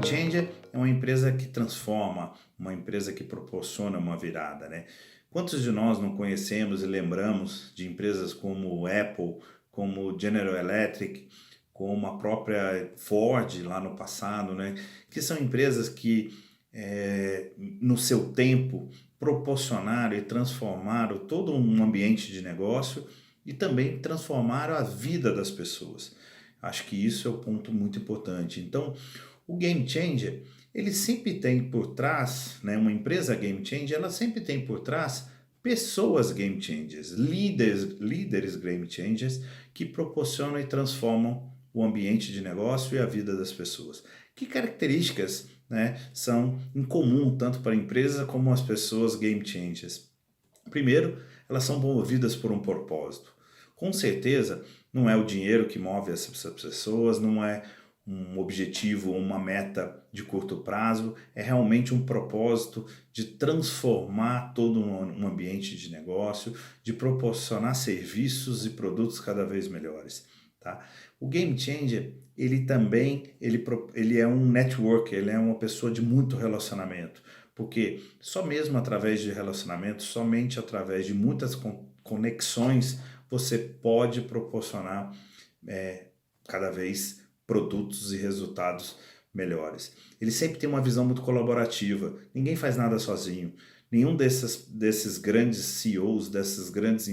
Game Changer é uma empresa que transforma, uma empresa que proporciona uma virada, né? Quantos de nós não conhecemos e lembramos de empresas como Apple, como General Electric, como a própria Ford lá no passado, né? Que são empresas que no seu tempo proporcionaram e transformaram todo um ambiente de negócio e também transformaram a vida das pessoas. Acho que isso é o ponto muito importante. Então, o Game Changer, ele sempre tem por trás, né, uma empresa Game Changer, ela sempre tem por trás pessoas Game Changers, líderes Game Changers que proporcionam e transformam o ambiente de negócio e a vida das pessoas. Que características, né, são em comum tanto para a empresa como as pessoas Game Changers? Primeiro, elas são movidas por um propósito. Com certeza, não é o dinheiro que move essas pessoas, não é um objetivo ou uma meta de curto prazo, é realmente um propósito de transformar todo um ambiente de negócio, de proporcionar serviços e produtos cada vez melhores. Tá? O Game Changer, ele também ele é um networker, ele é uma pessoa de muito relacionamento, porque só mesmo através de relacionamento, somente através de muitas conexões, você pode proporcionar cada vez produtos e resultados melhores. Ele sempre tem uma visão muito colaborativa, ninguém faz nada sozinho. Nenhum desses grandes CEOs, dessas grandes,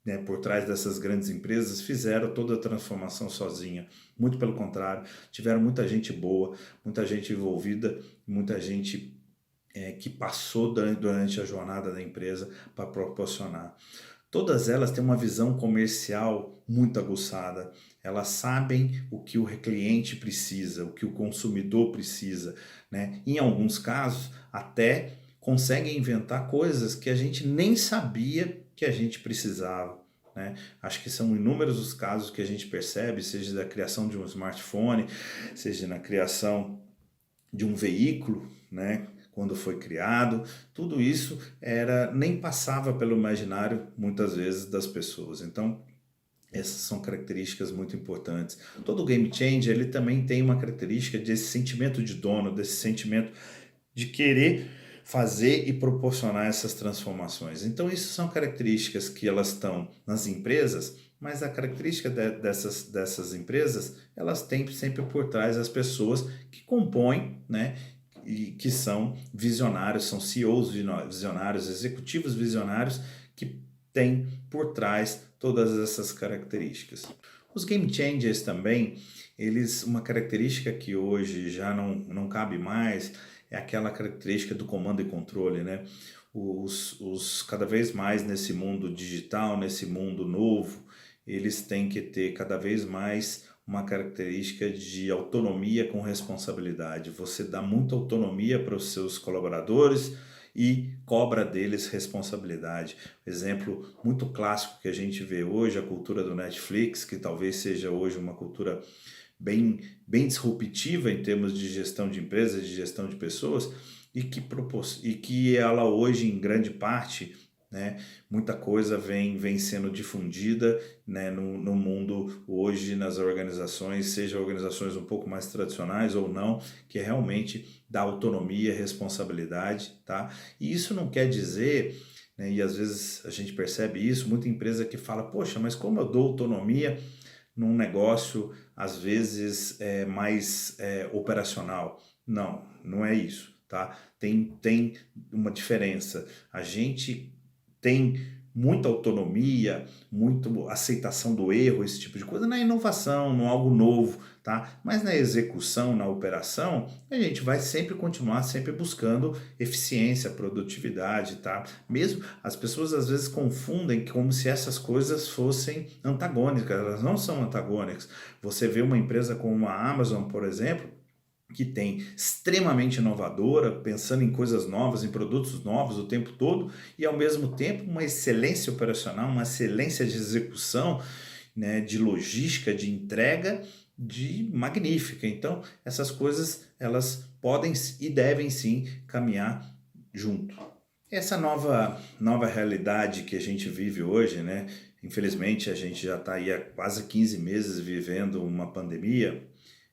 né, por trás dessas grandes empresas, fizeram toda a transformação sozinha. Muito pelo contrário, tiveram muita gente boa, muita gente envolvida, muita gente que passou durante a jornada da empresa para proporcionar. Todas elas têm uma visão comercial muito aguçada. Elas sabem o que o cliente precisa, o que o consumidor precisa, né? Em alguns casos, até conseguem inventar coisas que a gente nem sabia que a gente precisava. Né? Acho que são inúmeros os casos que a gente percebe, seja da criação de um smartphone, seja na criação de um veículo, né? Quando foi criado, tudo isso nem passava pelo imaginário muitas vezes das pessoas. Então, essas são características muito importantes. Todo game changer ele também tem uma característica desse sentimento de dono, desse sentimento de querer fazer e proporcionar essas transformações. Então, isso são características que elas estão nas empresas, mas a característica dessas empresas, elas têm sempre por trás as pessoas que compõem, né, e que são visionários, são CEOs visionários, executivos visionários que têm por trás todas essas características. Os game changers também, uma característica que hoje já não cabe mais, é aquela característica do comando e controle, né? Cada vez mais nesse mundo digital, nesse mundo novo, eles têm que ter cada vez mais uma característica de autonomia com responsabilidade. Você dá muita autonomia para os seus colaboradores e cobra deles responsabilidade. Exemplo muito clássico que a gente vê hoje, a cultura do Netflix, que talvez seja hoje uma cultura bem disruptiva em termos de gestão de empresas, de gestão de pessoas, e que ela hoje, em grande parte, né, muita coisa vem sendo difundida, né, no mundo hoje, nas organizações, seja organizações um pouco mais tradicionais ou não, que realmente dá autonomia, responsabilidade, tá? E isso não quer dizer, né, e às vezes a gente percebe isso, muita empresa que fala, poxa, mas como eu dou autonomia num negócio, às vezes, mais operacional? Não é isso, tá? Tem uma diferença. A gente tem muita autonomia, muita aceitação do erro, esse tipo de coisa, na inovação, no algo novo, tá? Mas na execução, na operação, a gente vai sempre continuar sempre buscando eficiência, produtividade, tá? Mesmo as pessoas às vezes confundem como se essas coisas fossem antagônicas, elas não são antagônicas. Você vê uma empresa como a Amazon, por exemplo, que tem extremamente inovadora, pensando em coisas novas, em produtos novos o tempo todo, e ao mesmo tempo uma excelência operacional, uma excelência de execução, né, de logística, de entrega, de magnífica. Então, essas coisas elas podem e devem sim caminhar junto. Essa nova realidade que a gente vive hoje, né? Infelizmente a gente já está aí há quase 15 meses vivendo uma pandemia.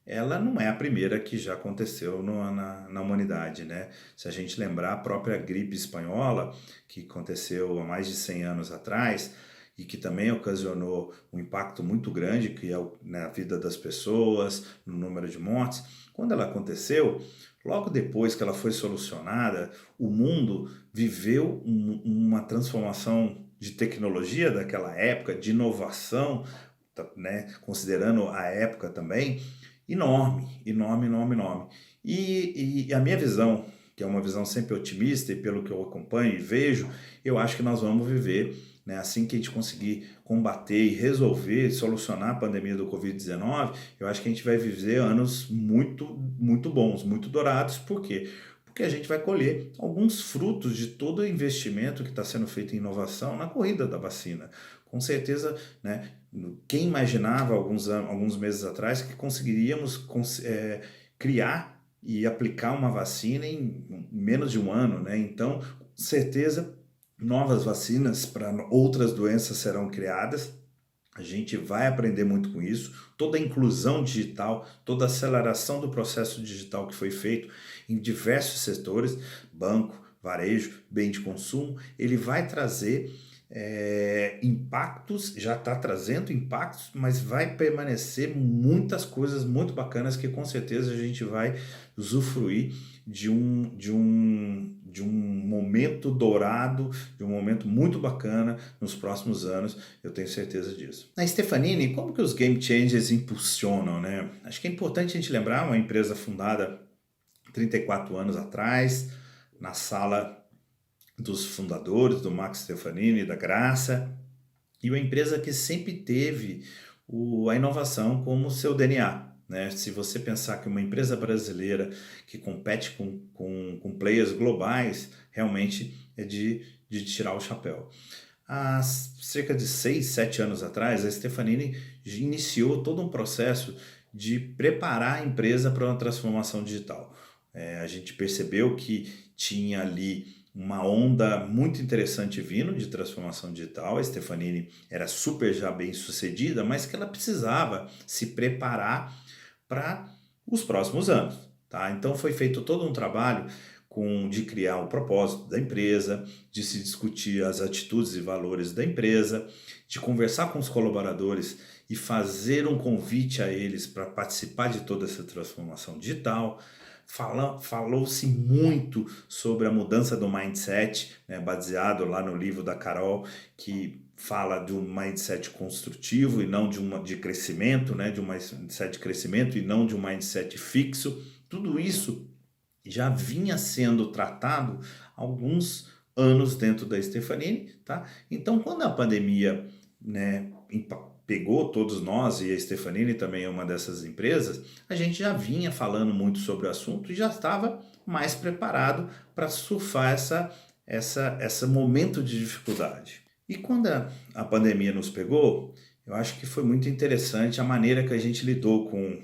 ela não é a primeira que já aconteceu na humanidade, né? Se a gente lembrar a própria gripe espanhola, que aconteceu há mais de 100 anos atrás, e que também ocasionou um impacto muito grande, que é na vida das pessoas, no número de mortes. Quando ela aconteceu, logo depois que ela foi solucionada, o mundo viveu uma transformação de tecnologia daquela época, de inovação, né, considerando a época também, enorme, enorme, enorme, enorme. E a minha visão, que é uma visão sempre otimista e pelo que eu acompanho e vejo, eu acho que nós vamos viver, né, assim que a gente conseguir combater e resolver, solucionar a pandemia do Covid-19, eu acho que a gente vai viver anos muito, muito bons, muito dourados. Por quê? Porque a gente vai colher alguns frutos de todo o investimento que está sendo feito em inovação na corrida da vacina. Com certeza, né, quem imaginava alguns meses atrás que conseguiríamos criar e aplicar uma vacina em menos de um ano, né? Então, com certeza, novas vacinas para outras doenças serão criadas. A gente vai aprender muito com isso. Toda a inclusão digital, toda a aceleração do processo digital que foi feito em diversos setores, banco, varejo, bem de consumo, ele vai trazer impactos, já está trazendo impactos, mas vai permanecer muitas coisas muito bacanas que com certeza a gente vai usufruir de um momento dourado, de um momento muito bacana nos próximos anos, eu tenho certeza disso. Na Stefanini, como que os Game Changers impulsionam, né? Acho que é importante a gente lembrar, uma empresa fundada 34 anos atrás, na sala dos fundadores, do Max Stefanini, da Graça, e uma empresa que sempre teve a inovação como seu DNA. Né? Se você pensar que uma empresa brasileira que compete com players globais, realmente é de tirar o chapéu. Há cerca de 6, 7 anos atrás, a Stefanini iniciou todo um processo de preparar a empresa para uma transformação digital. A gente percebeu que tinha ali uma onda muito interessante vindo de transformação digital. A Stefanini era super já bem sucedida, mas que ela precisava se preparar para os próximos anos. Tá? Então foi feito todo um trabalho de criar o propósito da empresa, de se discutir as atitudes e valores da empresa, de conversar com os colaboradores e fazer um convite a eles para participar de toda essa transformação digital. Falou-se muito sobre a mudança do mindset, né, baseado lá no livro da Carol, que fala de um mindset construtivo e não de crescimento, né, de um mindset de crescimento e não de um mindset fixo. Tudo isso já vinha sendo tratado há alguns anos dentro da Stefanini, tá? Então, quando a pandemia, né, pegou todos nós, e a Stefanini também é uma dessas empresas, a gente já vinha falando muito sobre o assunto e já estava mais preparado para surfar esse momento de dificuldade. E quando a pandemia nos pegou, eu acho que foi muito interessante a maneira que a gente lidou com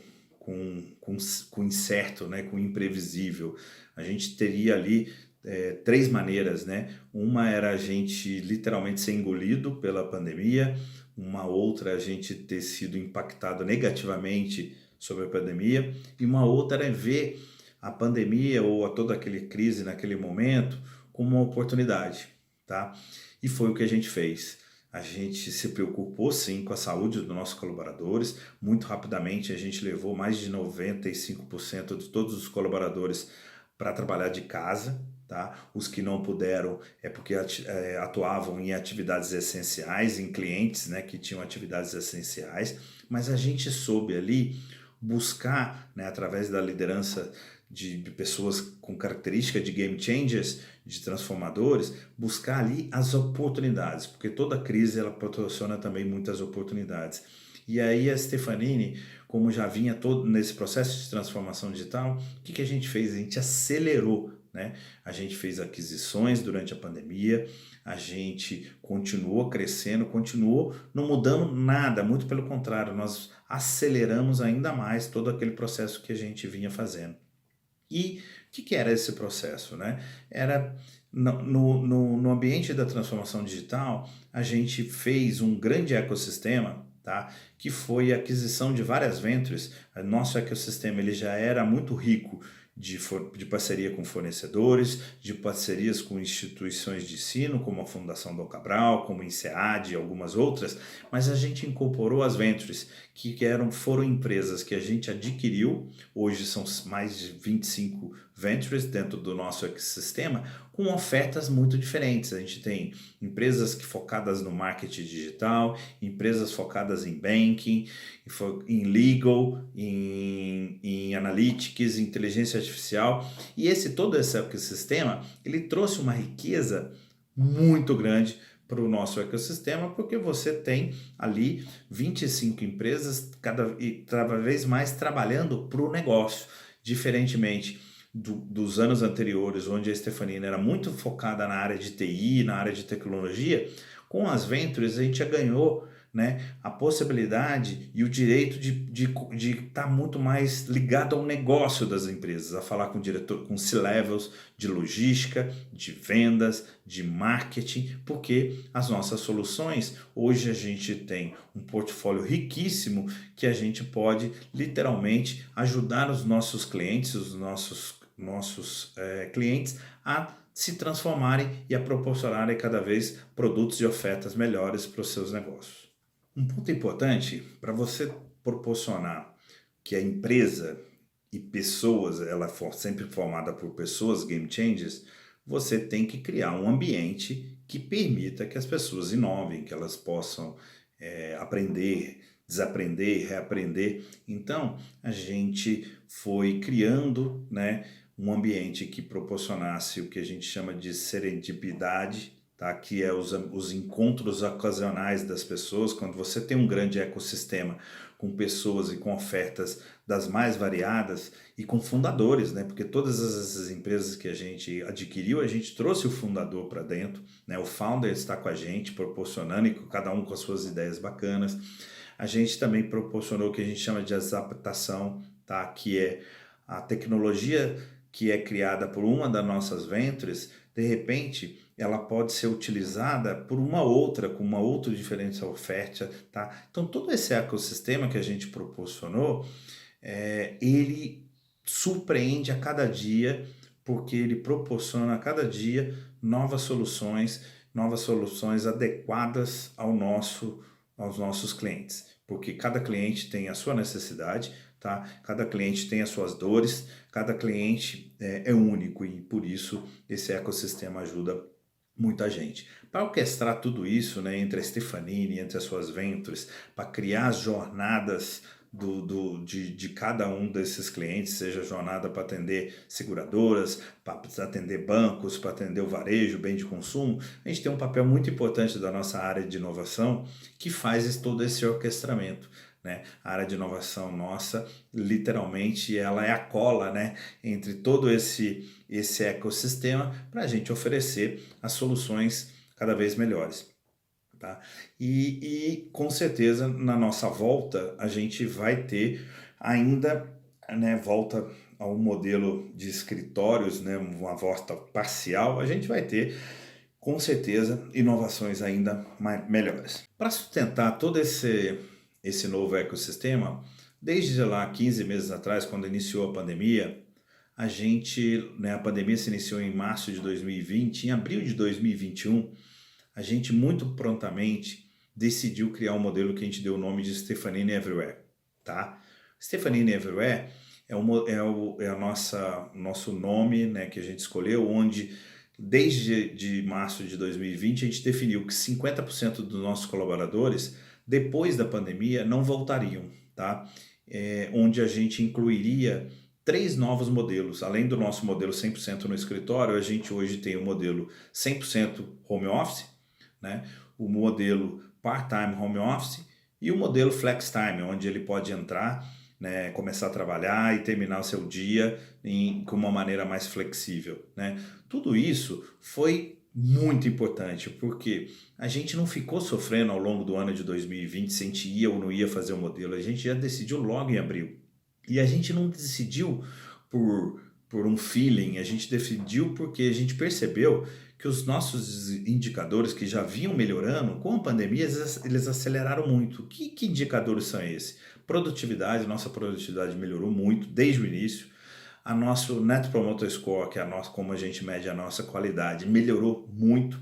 o incerto, né, com o imprevisível. A gente teria ali 3 maneiras, né? Uma era a gente literalmente ser engolido pela pandemia, uma outra a gente ter sido impactado negativamente sobre a pandemia, e uma outra era ver a pandemia ou toda aquela crise naquele momento como uma oportunidade, tá? E foi o que a gente fez. A gente se preocupou sim com a saúde dos nossos colaboradores. Muito rapidamente a gente levou mais de 95% de todos os colaboradores para trabalhar de casa. Tá? Os que não puderam é porque atuavam em atividades essenciais, em clientes, né, que tinham atividades essenciais, mas a gente soube ali buscar, né, através da liderança de pessoas com característica de game changers, de transformadores, buscar ali as oportunidades, porque toda crise ela proporciona também muitas oportunidades. E aí a Stefanini, como já vinha todo nesse processo de transformação digital, o que a gente fez? A gente acelerou, né? A gente fez aquisições durante a pandemia, a gente continuou crescendo, continuou não mudando nada, muito pelo contrário, nós aceleramos ainda mais todo aquele processo que a gente vinha fazendo. E o que era esse processo, né? Era no ambiente da transformação digital, a gente fez um grande ecossistema tá? Que foi a aquisição de várias ventures. O nosso ecossistema ele já era muito rico de parceria com fornecedores, de parcerias com instituições de ensino, como a Fundação Dom Cabral, como o INSEAD e algumas outras, mas a gente incorporou as ventures, foram empresas que a gente adquiriu, hoje são mais de 25 ventures dentro do nosso ecossistema, com ofertas muito diferentes. A gente tem empresas focadas no marketing digital, empresas focadas em banking, em legal, em analytics, em inteligência artificial, e todo esse ecossistema, ele trouxe uma riqueza muito grande para o nosso ecossistema, porque você tem ali 25 empresas cada vez mais trabalhando para o negócio, diferentemente dos anos anteriores, onde a Stefanini era muito focada na área de TI, na área de tecnologia. Com as Ventures a gente já ganhou, né, a possibilidade e o direito de estar muito mais ligado ao negócio das empresas, a falar com o diretor, com C-levels de logística, de vendas, de marketing, porque as nossas soluções, hoje a gente tem um portfólio riquíssimo que a gente pode literalmente ajudar os nossos clientes, os nossos clientes a se transformarem e a proporcionarem cada vez produtos e ofertas melhores para os seus negócios. Um ponto importante para você proporcionar que a empresa e pessoas, ela for sempre formada por pessoas game changers, você tem que criar um ambiente que permita que as pessoas inovem, que elas possam aprender, desaprender, reaprender. Então, a gente foi criando, né, um ambiente que proporcionasse o que a gente chama de serendipidade, tá? Que é os encontros ocasionais das pessoas. Quando você tem um grande ecossistema com pessoas e com ofertas das mais variadas e com fundadores, né? Porque todas essas empresas que a gente adquiriu, a gente trouxe o fundador para dentro, né? O founder está com a gente, proporcionando, e cada um com as suas ideias bacanas. A gente também proporcionou o que a gente chama de adaptação, tá? Que é a tecnologia que é criada por uma das nossas ventures, de repente ela pode ser utilizada por uma outra, com uma outra diferente oferta, tá? Então todo esse ecossistema que a gente proporcionou, ele surpreende a cada dia, porque ele proporciona a cada dia novas soluções adequadas aos nossos clientes, porque cada cliente tem a sua necessidade, tá? Cada cliente tem as suas dores, cada cliente é único e por isso esse ecossistema ajuda muita gente. Para orquestrar tudo isso, né, entre a Stefanini, entre as suas ventures, para criar as jornadas de cada um desses clientes, seja jornada para atender seguradoras, para atender bancos, para atender o varejo, bem de consumo, a gente tem um papel muito importante da nossa área de inovação que faz todo esse orquestramento. Né? A área de inovação nossa, literalmente, ela é a cola, né, entre todo esse ecossistema para a gente oferecer as soluções cada vez melhores. Tá? E com certeza na nossa volta a gente vai ter ainda, né, volta ao modelo de escritórios, né, uma volta parcial, a gente vai ter com certeza inovações ainda melhores. Para sustentar todo esse novo ecossistema, desde lá 15 meses atrás, quando iniciou a pandemia, a pandemia se iniciou em março de 2020, em abril de 2021, a gente muito prontamente decidiu criar um modelo que a gente deu o nome de Stefanini Everywhere, tá? Stefanini Everywhere é o nosso nome, né, que a gente escolheu, onde desde março de 2020 a gente definiu que 50% dos nossos colaboradores, depois da pandemia, não voltariam, tá? Onde a gente incluiria 3 novos modelos. Além do nosso modelo 100% no escritório, a gente hoje tem o modelo 100% home office, né? O modelo part-time home office e o modelo flex time, onde ele pode entrar, né, começar a trabalhar e terminar o seu dia com uma maneira mais flexível. Né? Tudo isso foi muito importante, porque a gente não ficou sofrendo ao longo do ano de 2020 se a gente ia ou não ia fazer o modelo, a gente já decidiu logo em abril. E a gente não decidiu por um feeling, a gente decidiu porque a gente percebeu que os nossos indicadores que já vinham melhorando, com a pandemia eles aceleraram muito. Que indicadores são esses? Produtividade, nossa produtividade melhorou muito desde o início. A nosso Net Promoter Score, que é como a gente mede a nossa qualidade, melhorou muito.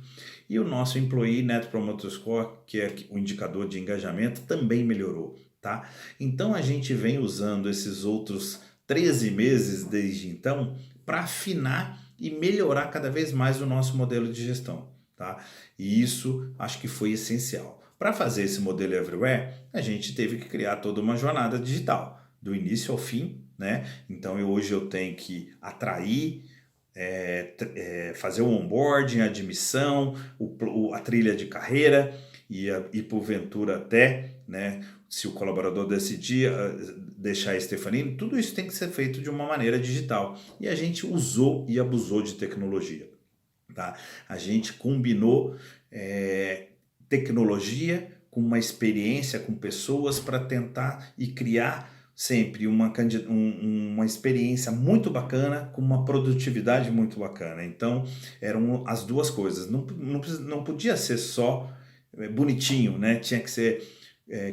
E o nosso Employee Net Promoter Score, que é o indicador de engajamento, também melhorou, tá? Então a gente vem usando esses outros 13 meses desde então para afinar e melhorar cada vez mais o nosso modelo de gestão, tá? E isso acho que foi essencial. Para fazer esse modelo everywhere, a gente teve que criar toda uma jornada digital, do início ao fim, né? Então hoje eu tenho que atrair, fazer o onboarding, a admissão, a trilha de carreira e porventura até, né, se o colaborador decidir deixar a Stefanini, tudo isso tem que ser feito de uma maneira digital. E a gente usou e abusou de tecnologia. Tá? A gente combinou tecnologia com uma experiência com pessoas para tentar e criar sempre uma experiência muito bacana com uma produtividade muito bacana. Então eram as duas coisas, não podia ser só bonitinho, né? Tinha que ser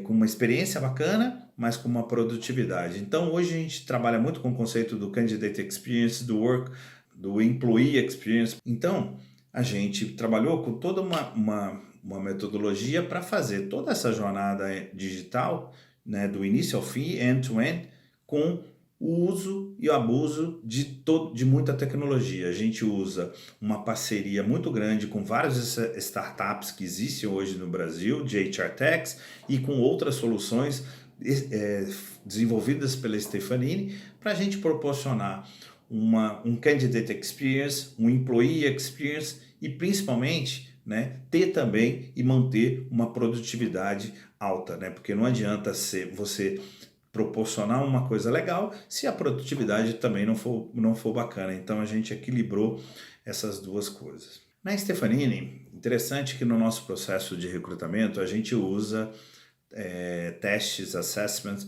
com uma experiência bacana, mas com uma produtividade. Então hoje a gente trabalha muito com o conceito do Candidate Experience, do Employee Experience. Então a gente trabalhou com toda uma metodologia para fazer toda essa jornada digital, né, do início ao fim, end-to-end, com o uso e o abuso de muita tecnologia. A gente usa uma parceria muito grande com várias startups que existem hoje no Brasil, de HR Techs, e com outras soluções desenvolvidas pela Stefanini, para a gente proporcionar um Candidate Experience, um Employee Experience e principalmente, né, ter também e manter uma produtividade alta, né? Porque não adianta você proporcionar uma coisa legal se a produtividade também não for bacana. Então a gente equilibrou essas duas coisas. Na Stefanini, interessante que no nosso processo de recrutamento a gente usa testes, assessments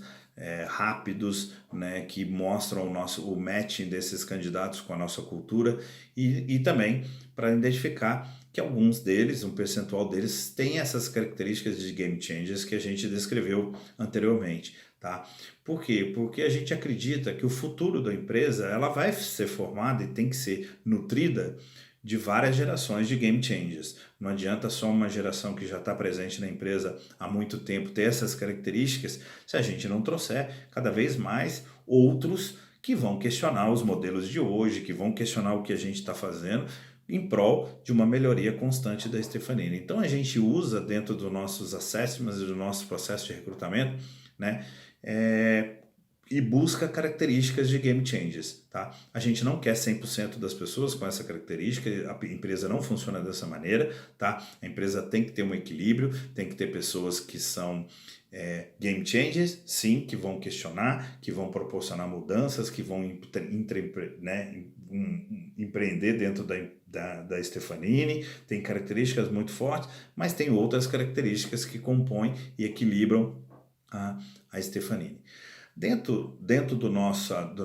rápidos, né, que mostram o matching desses candidatos com a nossa cultura e também para identificar que alguns deles, um percentual deles, tem essas características de game changers que a gente descreveu anteriormente, tá? Por quê? Porque a gente acredita que o futuro da empresa ela vai ser formada e tem que ser nutrida de várias gerações de game changers. Não adianta só uma geração que já está presente na empresa há muito tempo ter essas características se a gente não trouxer cada vez mais outros que vão questionar os modelos de hoje, que vão questionar o que a gente está fazendo em prol de uma melhoria constante da Stefanini. Então a gente usa dentro dos nossos assessments e do nosso processo de recrutamento, né, e busca características de game changers, tá? A gente não quer 100% das pessoas com essa característica, a empresa não funciona dessa maneira, tá? A empresa tem que ter um equilíbrio, tem que ter pessoas que são game changers, sim, que vão questionar, que vão proporcionar mudanças, que vão empreender dentro da Stefanini, tem características muito fortes, mas tem outras características que compõem e equilibram a Stefanini. Dentro dos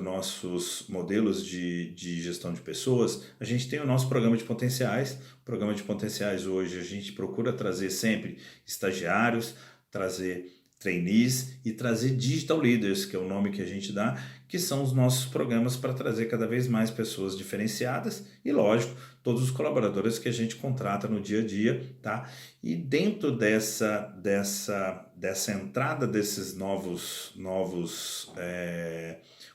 nossos modelos de gestão de pessoas, a gente tem o nosso programa de potenciais. O programa de potenciais hoje a gente procura trazer sempre estagiários, trazer trainees e trazer digital leaders, que é o nome que a gente dá, que são os nossos programas para trazer cada vez mais pessoas diferenciadas e, lógico, todos os colaboradores que a gente contrata no dia a dia, tá? E dentro dessa entrada desses novos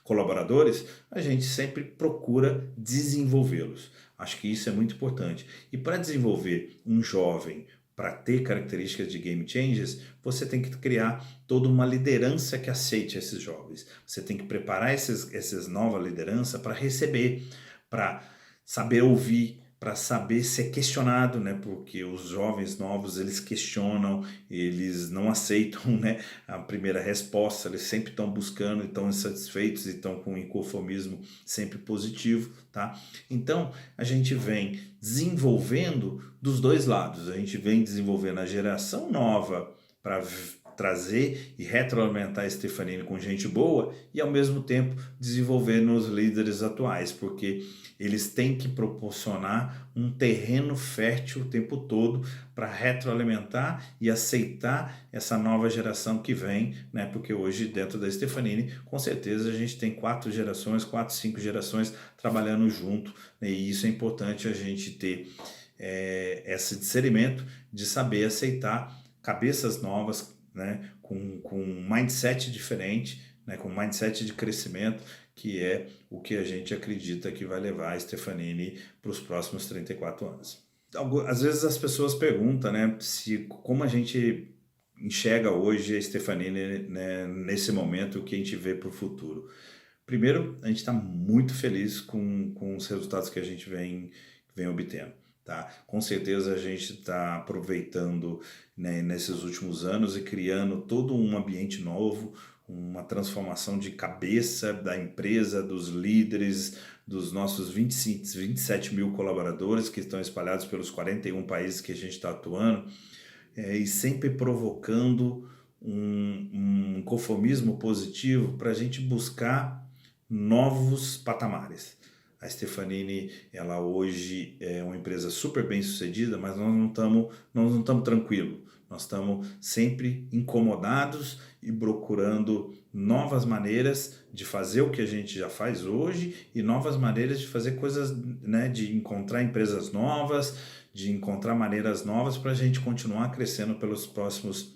colaboradores, a gente sempre procura desenvolvê-los. Acho que isso é muito importante. E para desenvolver um jovem, para ter características de game changers, você tem que criar toda uma liderança que aceite esses jovens. Você tem que preparar essas nova liderança para receber, para saber ouvir, para saber ser questionado, né? Porque os jovens novos, eles questionam, eles não aceitam, né, a primeira resposta, eles sempre estão buscando, estão insatisfeitos e estão com um inconformismo sempre positivo, tá? Então, a gente vem desenvolvendo dos dois lados, a gente vem desenvolvendo a geração nova para trazer e retroalimentar a Stefanini com gente boa e ao mesmo tempo desenvolver nos líderes atuais, porque eles têm que proporcionar um terreno fértil o tempo todo para retroalimentar e aceitar essa nova geração que vem, né? Porque hoje dentro da Stefanini, com certeza a gente tem 5 gerações trabalhando junto, né? E isso é importante a gente ter esse discernimento de saber aceitar cabeças novas, né, com um mindset diferente, né, com um mindset de crescimento, que é o que a gente acredita que vai levar a Stefanini para os próximos 34 anos. Às vezes as pessoas perguntam, né, como a gente enxerga hoje a Stefanini, né, nesse momento, o que a gente vê para o futuro. Primeiro, a gente está muito feliz com os resultados que a gente vem obtendo. Tá? Com certeza a gente está aproveitando, né, nesses últimos anos e criando todo um ambiente novo, uma transformação de cabeça da empresa, dos líderes, dos nossos 27 mil colaboradores que estão espalhados pelos 41 países que a gente está atuando, e sempre provocando um conformismo positivo para a gente buscar novos patamares. A Stefanini, ela hoje é uma empresa super bem sucedida, mas nós não estamos tranquilos. Nós estamos sempre incomodados e procurando novas maneiras de fazer o que a gente já faz hoje e novas maneiras de fazer coisas, né, de encontrar empresas novas, de encontrar maneiras novas para a gente continuar crescendo pelos próximos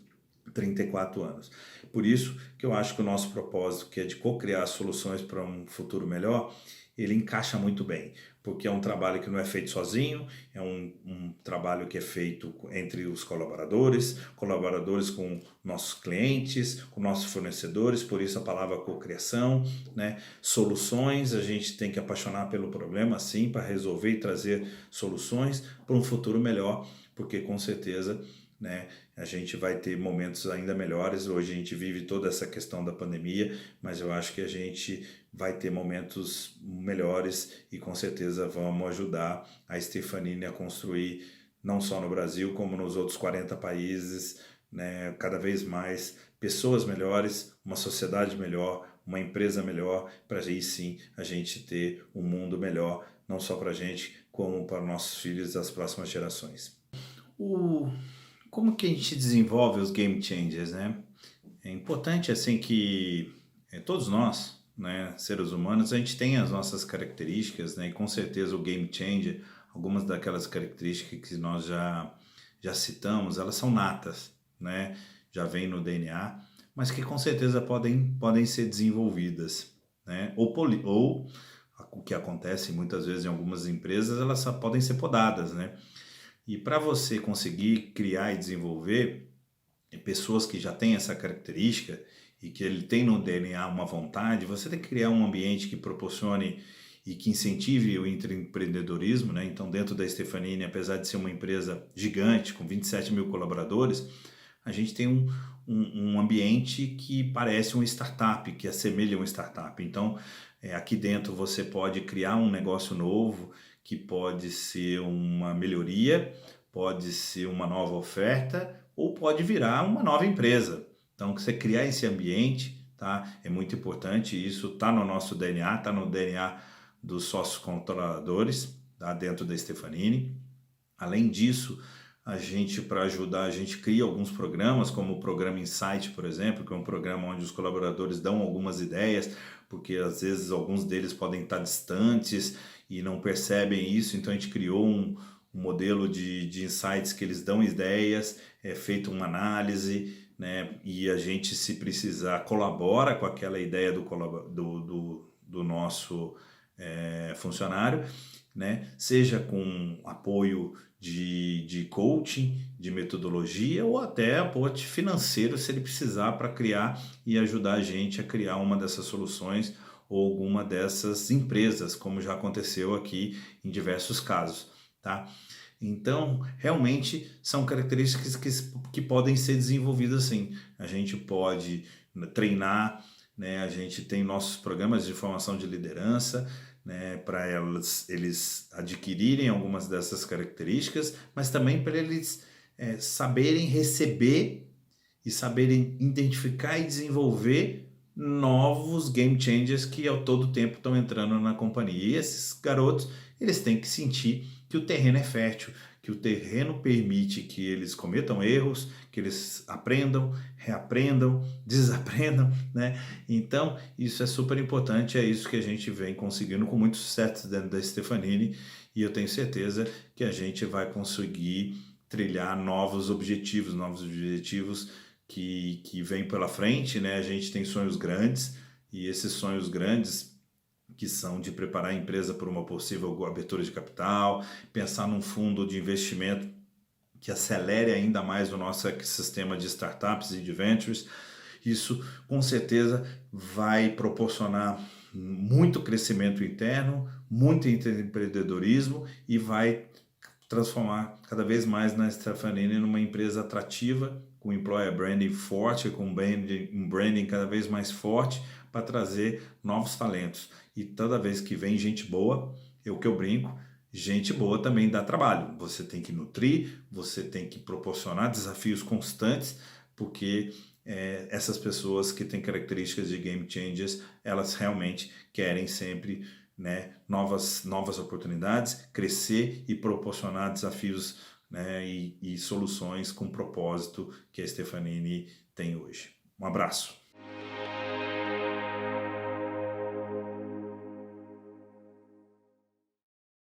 34 anos. Por isso que eu acho que o nosso propósito, que é de co-criar soluções para um futuro melhor, ele encaixa muito bem, porque é um trabalho que não é feito sozinho, é um trabalho que é feito entre os colaboradores com nossos clientes, com nossos fornecedores, por isso a palavra cocriação, né? Soluções, a gente tem que apaixonar pelo problema, sim, para resolver e trazer soluções para um futuro melhor, porque com certeza, né, a gente vai ter momentos ainda melhores. Hoje a gente vive toda essa questão da pandemia, mas eu acho que a gente vai ter momentos melhores e com certeza vamos ajudar a Stefanini a construir, não só no Brasil, como nos outros 40 países, né, cada vez mais pessoas melhores, uma sociedade melhor, uma empresa melhor, para aí sim a gente ter um mundo melhor, não só para a gente, como para nossos filhos das próximas gerações. Como que a gente desenvolve os game changers, né? É importante assim que todos nós, né, seres humanos, a gente tem as nossas características, né? E com certeza o game changer, algumas daquelas características que nós já citamos, elas são natas, né? Já vem no DNA, mas que com certeza podem ser desenvolvidas, né? Ou o que acontece muitas vezes em algumas empresas, elas só podem ser podadas, né? E para você conseguir criar e desenvolver pessoas que já têm essa característica e que ele tem no DNA uma vontade, você tem que criar um ambiente que proporcione e que incentive o empreendedorismo, né? Então, dentro da Stefanini, apesar de ser uma empresa gigante, com 27 mil colaboradores, a gente tem um ambiente que parece uma startup, que assemelha uma startup. Então, aqui dentro você pode criar um negócio novo, que pode ser uma melhoria, pode ser uma nova oferta, ou pode virar uma nova empresa. Então, você criar esse ambiente, tá? É muito importante. Isso está no nosso DNA, está no DNA dos sócios controladores, tá? Dentro da Stefanini. Além disso, para ajudar, a gente cria alguns programas, como o programa Insight, por exemplo, que é um programa onde os colaboradores dão algumas ideias, porque às vezes alguns deles podem estar distantes e não percebem isso, então a gente criou um modelo de insights que eles dão ideias, é feita uma análise, né, e a gente, se precisar, colabora com aquela ideia do nosso funcionário, né, seja com apoio de coaching, de metodologia ou até apoio financeiro se ele precisar para criar e ajudar a gente a criar uma dessas soluções ou alguma dessas empresas, como já aconteceu aqui em diversos casos, tá? Então, realmente são características que podem ser desenvolvidas sim. A gente pode treinar, né? A gente tem nossos programas de formação de liderança, né, para eles adquirirem algumas dessas características, mas também para eles saberem receber e saberem identificar e desenvolver novos game changers que ao todo tempo estão entrando na companhia. E esses garotos, eles têm que sentir que o terreno é fértil, que o terreno permite que eles cometam erros, que eles aprendam, reaprendam, desaprendam, né? Então, isso é super importante, é isso que a gente vem conseguindo com muito sucesso dentro da Stefanini, e eu tenho certeza que a gente vai conseguir trilhar novos objetivos que vêm pela frente, né? A gente tem sonhos grandes, e esses sonhos grandes que são de preparar a empresa para uma possível abertura de capital, pensar num fundo de investimento que acelere ainda mais o nosso ecossistema de startups e de ventures. Isso com certeza vai proporcionar muito crescimento interno, muito empreendedorismo e vai transformar cada vez mais na Stefanini numa empresa atrativa, com employer branding forte, com um branding cada vez mais forte para trazer novos talentos. E toda vez que vem gente boa, o que eu brinco, gente boa também dá trabalho. Você tem que nutrir, você tem que proporcionar desafios constantes, porque essas pessoas que têm características de game changers, elas realmente querem sempre, né, novas oportunidades, crescer e proporcionar desafios, né, e soluções com propósito que a Stefanini tem hoje. Um abraço.